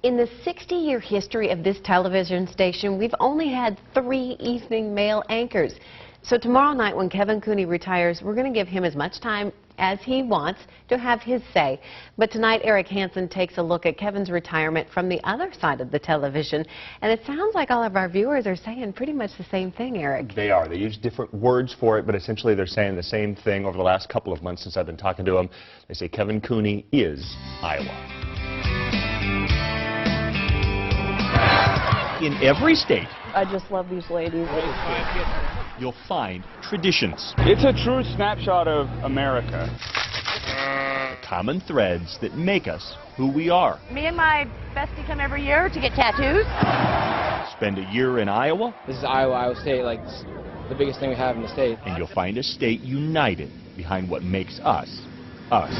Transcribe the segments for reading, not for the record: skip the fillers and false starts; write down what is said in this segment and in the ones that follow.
In the 60-year history of this television station, we've only had 3 evening male anchors. So tomorrow night when Kevin Cooney retires, we're going to give him as much time as he wants to have his say. But tonight, Eric Hansen takes a look at Kevin's retirement from the other side of the television. And it sounds like all of our viewers are saying pretty much the same thing, Eric. They are. They use different words for it, but essentially they're saying the same thing over the last couple of months since I've been talking to them. They say Kevin Cooney is Iowa. In every state, I just love these ladies. you'll find traditions. It's a true snapshot of America. Common threads that make us who we are. Me and my bestie come every year to get tattoos. Spend a year in Iowa, This is Iowa State, like the biggest thing we have in the state. and you'll find a state united behind what makes us, us.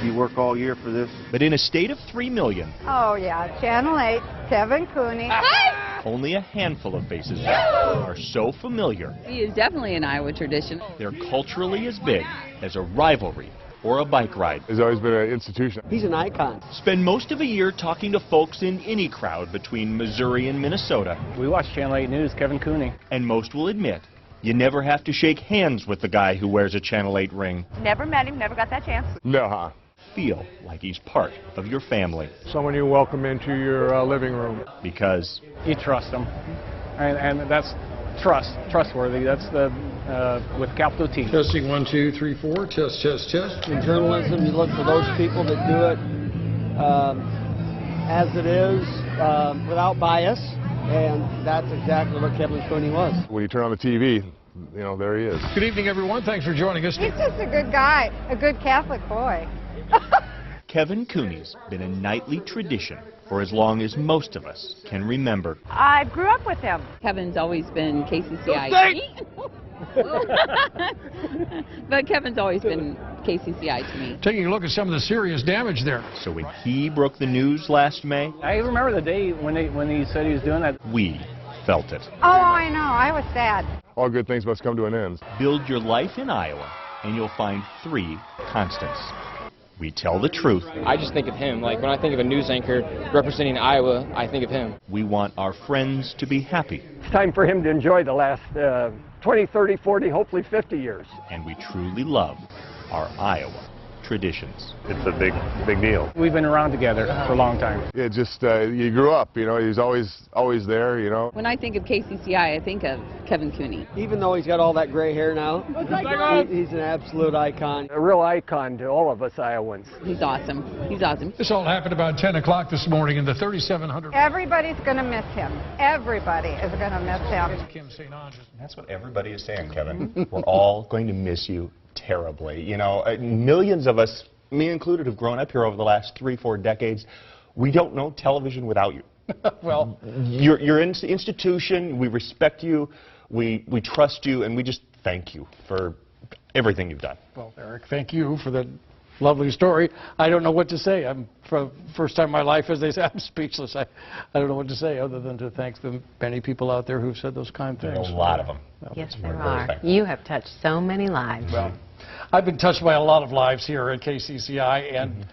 You work all year for this? But in a state of 3 million, Oh, yeah, Channel 8, Kevin Cooney. only a handful of faces are so familiar He is definitely an Iowa tradition. they're culturally as big as a rivalry or a bike ride. He's always been an institution. He's an icon. Spend most of a year talking to folks in any crowd between Missouri and Minnesota, We watch Channel 8 News, Kevin Cooney. and most will admit you never have to shake hands with the guy who wears a Channel 8 ring. Never met him, never got that chance. No, huh? Feel like he's part of your family, Someone you welcome into your living room. because You trust him. And that's trustworthy. That's the, with capital T. Testing 1, 2, 3, 4. Test, test, test. In journalism, you look for those people that do it as it is, without bias, and that's exactly what Kevin Cooney was. When you turn on the TV, you know, there he is. Good evening, everyone. Thanks for joining us. He's just a good guy, a good Catholic boy. Kevin Cooney's been a nightly tradition for as long as most of us can remember. I grew up with him. Kevin's always been KCCI. But Kevin's always been KCCI to me. Taking a look at some of the serious damage there. So when he broke the news last May, I remember the day when he said he was doing that. we felt it. Oh, I know, I was sad. All good things must come to an end. Build your life in Iowa, and you'll find 3 constants. We tell the truth. I just think of him. Like, when I think of a news anchor representing Iowa, I think of him. We want our friends to be happy. It's time for him to enjoy the last 20, 30, 40, hopefully 50 years. And we truly love our Iowa traditions. It's a big deal. We've been around together for a long time. It just, you grew up, you know, he's always there, you know. When I think of KCCI, I think of Kevin Cooney. Even though he's got all that gray hair now, he's an absolute icon. A real icon to all of us Iowans. He's awesome. He's awesome. This all happened about 10 o'clock this morning in the 3700. Everybody's going to miss him. Everybody is going to miss him. Kim St. Ange. That's what everybody is saying, Kevin. We're all going to miss you terribly. You know, millions of us, me included, have grown up here over the last 3-4 decades. We don't know television without you. Well, You're an institution. We respect you. We trust you, and we just thank you for everything you've done. well, Eric, thank you for that lovely story. I don't know what to say. I'm, for the first time in my life, as they say, I'm speechless. I don't know what to say other than to thank the many people out there who've said those kind things. There's a lot of them. Yes, We're there very are. thankful. You have touched so many lives. Well, I've been touched by a lot of lives here at KCCI, and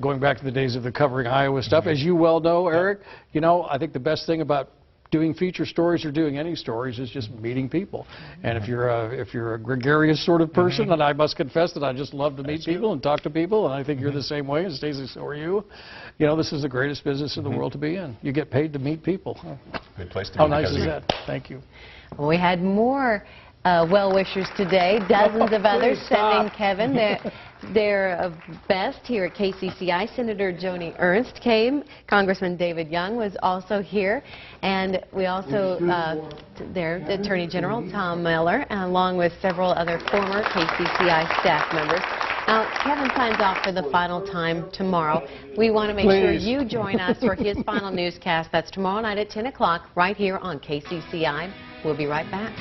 going back to the days of the covering Iowa stuff, as you well know, Eric, you know, I think the best thing about doing feature stories or doing any stories is just meeting people. And if you're a gregarious sort of person, and I must confess that I just love to meet people and talk to people, and I think you're the same way, and Stacey, so are you. You know, this is the greatest business in the world to be in. You get paid to meet people. Good place to be. How nice because is we- that? Thank you. We had more well-wishers today, dozens of others sending Kevin their best here at KCCI. Senator Joni Ernst came. Congressman David Young was also here. And we also, their Attorney General Tom Miller, along with several other former KCCI staff members. Now, Kevin signs off for the final time tomorrow. We want to make sure you join us for his final newscast. That's tomorrow night at 10 o'clock right here on KCCI. We'll be right back.